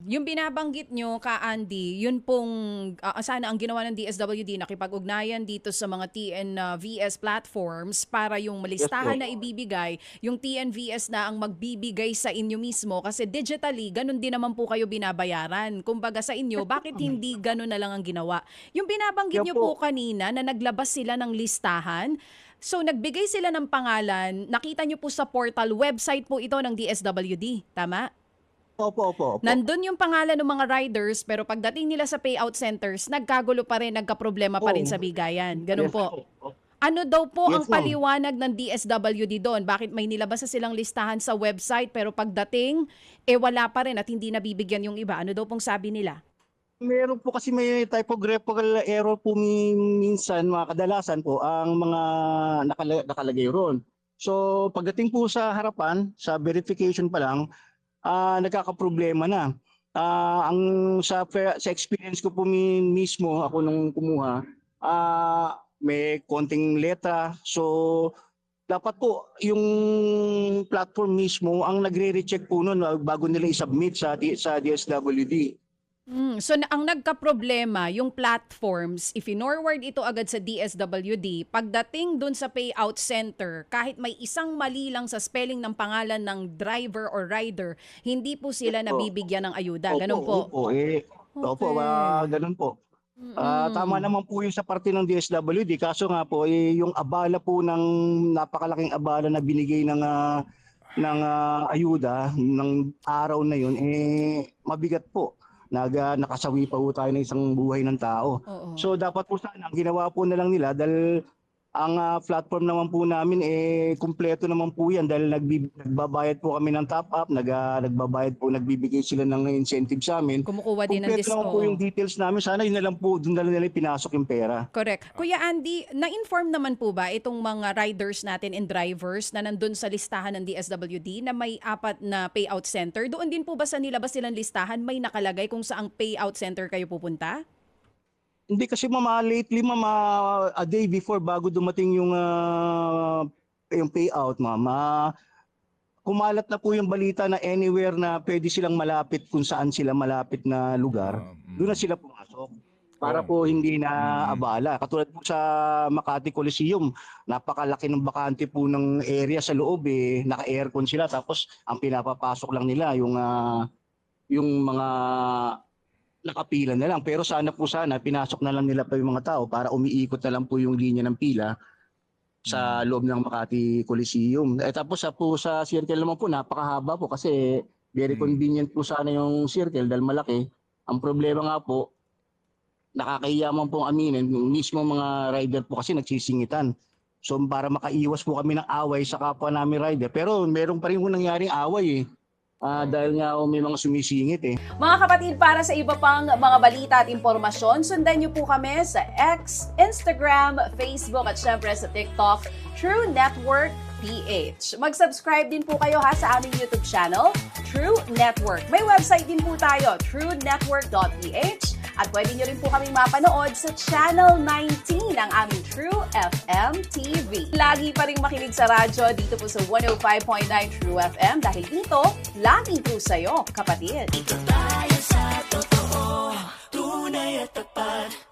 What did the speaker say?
Yung binabanggit nyo, Ka Andy, yun pong sana ang ginawa ng DSWD, nakipag-ugnayan dito sa mga TNVS platforms para yung Yes po. malistahan na ibibigay, yung TNVS na ang magbibigay sa inyo mismo kasi digitally, ganun din naman po kayo binabayaran. Kumbaga sa inyo, bakit hindi ganun na lang ang ginawa? Yung binabanggit Kaya nyo po po, kanina na naglabas sila ng listahan, so nagbigay sila ng pangalan, nakita nyo po sa portal, website po ito ng DSWD, tama? opo, opo, opo. Nandun yung pangalan ng mga riders pero pagdating nila sa payout centers, nagkagulo pa rin, nagkaproblema pa rin sa Oo. bigayan. Ganun Yes po. po. Ano daw po ang Yes, ma'am. paliwanag ng DSWD doon? Bakit may nilabas na silang listahan sa website pero pagdating, wala pa rin at hindi nabibigyan yung iba? Ano daw pong sabi nila? Meron po kasi may typographical error po minsan, mga kadalasan po, ang mga nakalagay ron. So pagdating po sa harapan, sa verification pa lang, nagkakaproblema na. Ang sa experience ko po mismo, ako nung kumuha, may konting letra. So dapat po yung platform mismo ang nagre-recheck po noon bago nila i-submit sa DSWD. So ang nagkaproblema, yung platforms, if in-forward ito agad sa DSWD, pagdating dun sa payout center, kahit may isang mali lang sa spelling ng pangalan ng driver or rider, hindi po sila Opo, nabibigyan ng ayuda. opo, Ganun po. opo. Opo, Okay. ganun po. Tama Mm. naman po yung sa parte ng DSWD. Kaso nga po, yung abala po ng napakalaking abala na binigay ng ayuda ng araw na yun, mabigat po. Nakasawi pa po tayo ng isang buhay ng tao. Oo. So dapat po sana, ang ginawa po na lang nila, dahil ang platform naman po namin kumpleto naman po yan dahil nagbabayad po kami ng top up, nagbabayad po, nagbibigay sila ng incentive sa amin. Kumukuha din ng Kumpleto naman po oo. yung details namin. Sana yun na lang po, doon na lang nila pinasok yung pera. Correct. Kuya Andy, na-inform naman po ba itong mga riders natin and drivers na nandun sa listahan ng DSWD na may 4 na payout center? Doon din po ba sa nilabas silang listahan may nakalagay kung saang payout center kayo pupunta? Hindi kasi mama, lately mama, a day before bago dumating yung payout mama, kumalat na po yung balita na anywhere na pwede silang malapit kung saan sila malapit na lugar, doon na sila pumasok. Para Oh. po hindi na Mm. abala. Katulad po sa Makati Coliseum, napakalaki ng bakante po ng area sa loob naka-aircon sila tapos ang pinapapasok lang nila yung mga nakapila na lang. Pero sana pinasok na lang nila pa yung mga tao para umiikot na lang po yung linya ng pila sa loob ng Makati Coliseum. Tapos sa circle naman po, napakahaba po kasi very convenient po sana yung circle dahil malaki. Ang problema nga po, nakakahiya man pong aminin, mismo mga rider po kasi nagsisingitan. So para makaiwas po kami ng away sa kapwa namin rider. Pero meron pa rin po nangyaring away dahil nga may mga sumisingit Mga kapatid, para sa iba pang mga balita at impormasyon, sundan niyo po kami sa X, Instagram, Facebook at syempre sa TikTok, True Network PH. Mag-subscribe din po kayo sa aming YouTube channel, True Network. May website din po tayo, truenetwork.ph. At pwede nyo rin po kaming mapanood sa Channel 19 ng aming True FM TV. Lagi pa rin makinig sa radyo dito po sa 105.9 True FM dahil dito, lagi po sa'yo, kapatid. Dito tayo sa totoo, tunay at tapat.